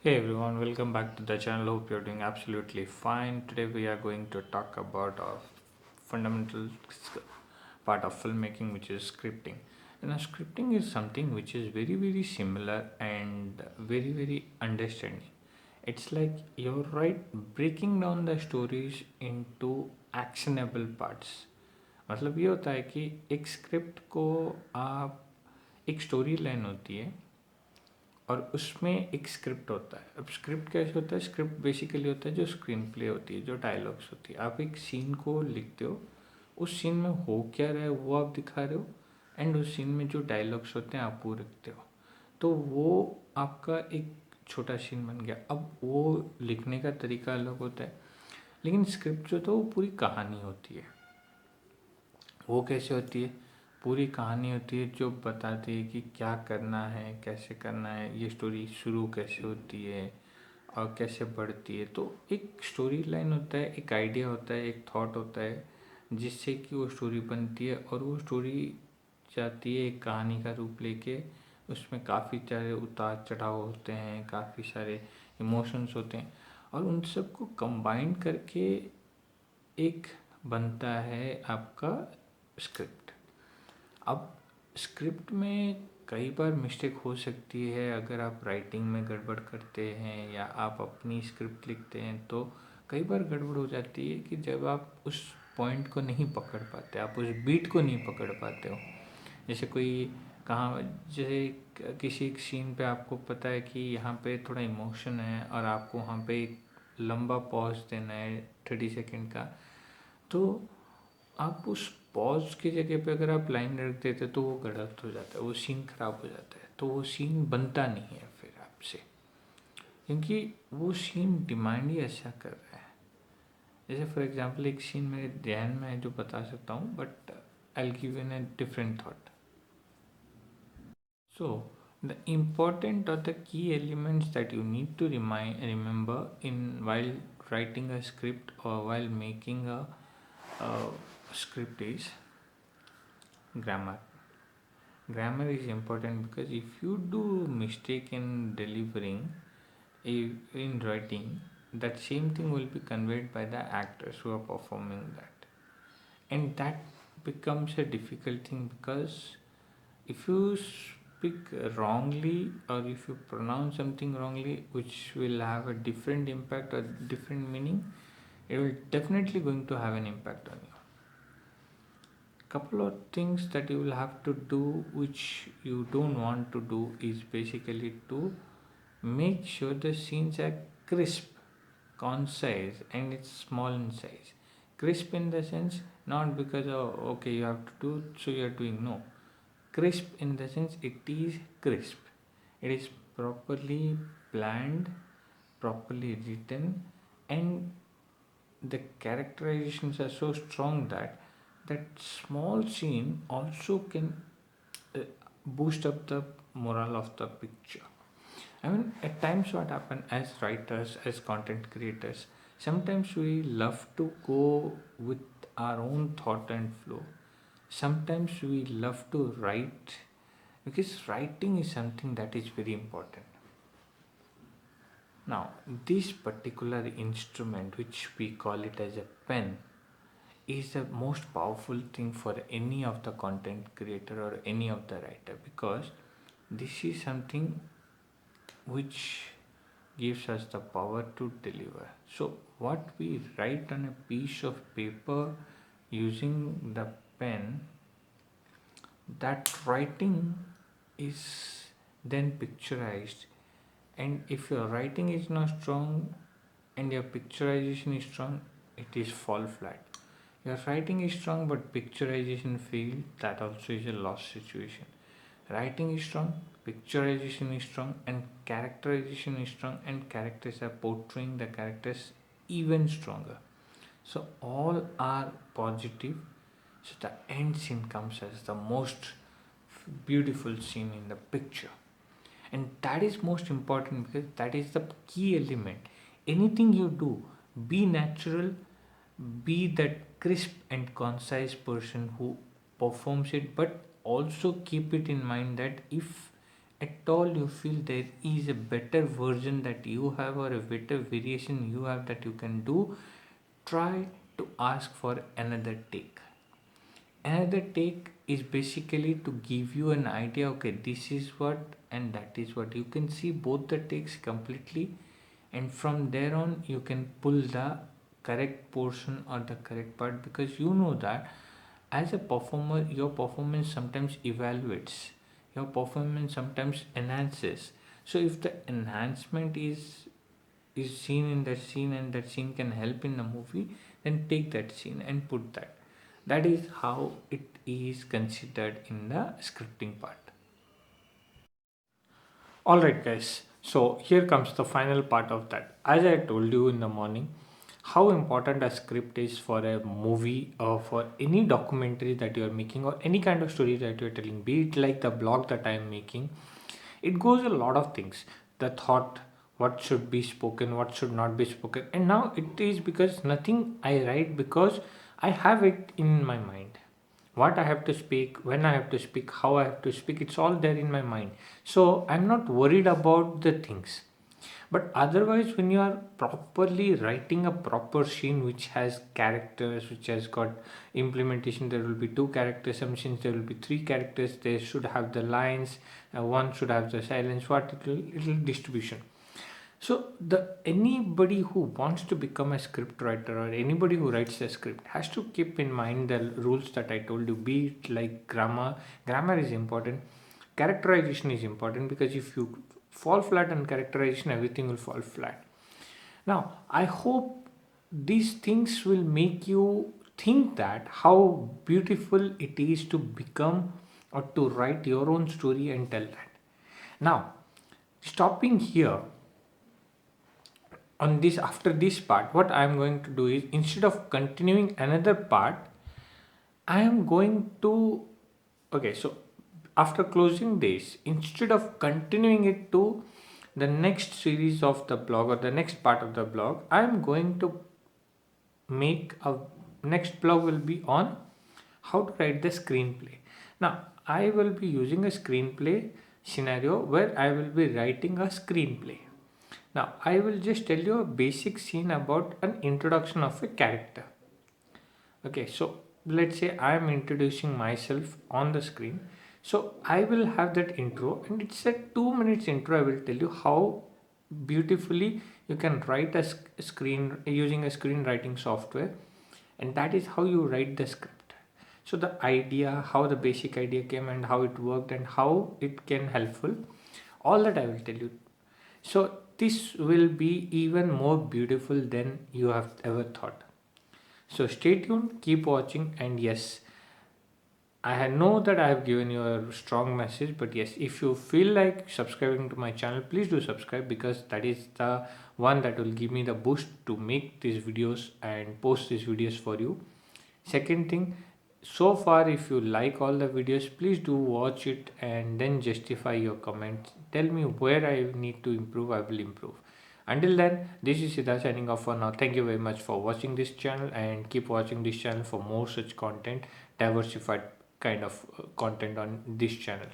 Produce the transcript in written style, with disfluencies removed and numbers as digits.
Hey everyone, welcome back to the channel. Hope you're doing absolutely fine. Today we are going to talk about a fundamental part of filmmaking, which is scripting. And now scripting is something which is very similar and very understanding. It's like you're right breaking down the stories into actionable parts. मतलब ये होता है कि एक script को आप एक story line होती है और उसमें एक स्क्रिप्ट होता है। अब स्क्रिप्ट कैसे होता है? स्क्रिप्ट बेसिकली होता है जो स्क्रीन प्ले होती है, जो डायलॉग्स होती है। आप एक सीन को लिखते हो, उस सीन में हो क्या रहा है वो आप दिखा रहे हो, एंड उस सीन में जो डायलॉग्स होते हैं आप वो लिखते हो। तो वो आपका एक छोटा सीन बन गया। अब वो लिखने का तरीका अलग होता है, लेकिन स्क्रिप्ट जो तो वो पूरी कहानी होती है। वो कैसे होती है? पूरी कहानी होती है जो बताती है कि क्या करना है, कैसे करना है, ये स्टोरी शुरू कैसे होती है और कैसे बढ़ती है। तो एक स्टोरी लाइन होता है, एक आइडिया होता है, एक थॉट होता है, जिससे कि वो स्टोरी बनती है और वो स्टोरी जाती है एक कहानी का रूप लेके। उसमें काफ़ी सारे उतार चढ़ाव होते हैं, काफ़ी सारे इमोशंस होते हैं, और उन सबको कंबाइन करके एक बनता है आपका स्क्रिप्ट। अब स्क्रिप्ट में कई बार मिस्टेक हो सकती है। अगर आप राइटिंग में गड़बड़ करते हैं या आप अपनी स्क्रिप्ट लिखते हैं तो कई बार गड़बड़ हो जाती है कि जब आप उस पॉइंट को नहीं पकड़ पाते, आप उस बीट को नहीं पकड़ पाते हो। जैसे कोई कहाँ, जैसे किसी एक सीन पे आपको पता है कि यहाँ पे थोड़ा इमोशन है और आपको वहाँ पे एक लंबा पॉज देना है 30 सेकेंड का। तो आप उस पॉज की जगह पे अगर आप लाइन रख देते तो वो गलत हो जाता है, वो सीन खराब हो जाता है, तो वो सीन बनता नहीं है फिर आपसे, क्योंकि वो सीन डिमांड ही ऐसा कर रहा है। जैसे फॉर एग्जांपल एक सीन मेरे ध्यान में है जो बता सकता हूँ, but I will give in a different thought. So, the important or the key elements that you need to remember in while writing a script or while making a script is grammar. Grammar is important because if you do mistake in delivering, in writing, that same thing will be conveyed by the actors who are performing that, and that becomes a difficult thing because if you speak wrongly or if you pronounce something wrongly which will have a different impact or different meaning, it will definitely going to have an impact on you. Couple of things that you will have to do which you don't want to do is basically to make sure the scenes are crisp, concise, and it's small in size. Crisp in the sense, not because of okay you have to do so you are doing, no. Crisp in the sense it is crisp, it is properly planned, properly written, and the characterizations are so strong that that small scene also can uh, boost up the morale of the picture. I mean, at times what happen as writers, as content creators, sometimes we love to go with our own thought and flow. Sometimes we love to write because writing is something that is very important. Now, this particular instrument, which we call it as a pen, is the most powerful thing for any of the content creator or any of the writer, because this is something which gives us the power to deliver. So, what we write on a piece of paper using the pen, that writing is then picturized. And if your writing is not strong and your picturization is strong, it is fall flat. Your writing is strong but picturization failed, that also is a loss situation. Writing is strong, picturization is strong, and characterization is strong, and characters are portraying the characters even stronger. So all are positive. So the end scene comes as the most beautiful scene in the picture, and that is most important because that is the key element. Anything you do, be natural, be that crisp and concise person who performs it, but also keep it in mind that if at all you feel there is a better version that you have or a better variation you have that you can do, try to ask for another take. Another take is basically to give you an idea, okay, this is what and that is what. You can see both the takes completely, and from there on you can pull the correct portion or the correct part, because you know that as a performer your performance sometimes evaluates, your performance sometimes enhances. So if the enhancement is seen in that scene and that scene can help in the movie, then take that scene and put that. That is how it is considered in the scripting part. Alright, guys, so here comes the final part of that. As I told you in the morning, how important a script is for a movie or for any documentary that you are making or any kind of story that you are telling, be it like the blog that I am making. It goes a lot of things, the thought, what should be spoken, what should not be spoken. And now it is because nothing I write, because I have it in my mind, what I have to speak, when I have to speak, how I have to speak, it's all there in my mind. So I'm not worried about the things. But otherwise, when you are properly writing a proper scene which has characters, which has got implementation, there will be two characters, some scenes there will be three characters, they should have the lines, one should have the silence, what little distribution. So the anybody who wants to become a script writer or anybody who writes a script has to keep in mind the rules that I told you. Be it like grammar. Grammar is important. Characterization is important, because if you fall flat on characterization, everything will fall flat. Now I hope these things will make you think that how beautiful it is to become or to write your own story and tell that. Now, stopping here on this, after this part, what I am going to do is, instead of continuing another part, I am going to, okay, so after closing this, instead of continuing it to the next series of the blog or the next part of the blog, I am going to make a next blog will be on how to write the screenplay. Now I will be using a screenplay scenario where I will be writing a screenplay. Now I will just tell you a basic scene about an introduction of a character. Okay, so let's say I am introducing myself on the screen. So I will have that intro, and it's a 2 minutes intro. I will tell you how beautifully you can write a screen using a screenwriting software, and that is how you write the script. So the idea, how the basic idea came and how it worked and how it can helpful, all that I will tell you. So this will be even more beautiful than you have ever thought. So stay tuned, keep watching, and yes, I know that I have given you a strong message, but yes, if you feel like subscribing to my channel, please do subscribe, because that is the one that will give me the boost to make these videos and post these videos for you. Second thing, so far if you like all the videos, please do watch it and then justify your comments. Tell me where I need to improve, I will improve. Until then, this is Siddha signing off for now. Thank you very much for watching this channel, and keep watching this channel for more such content, diversified kind of content on this channel.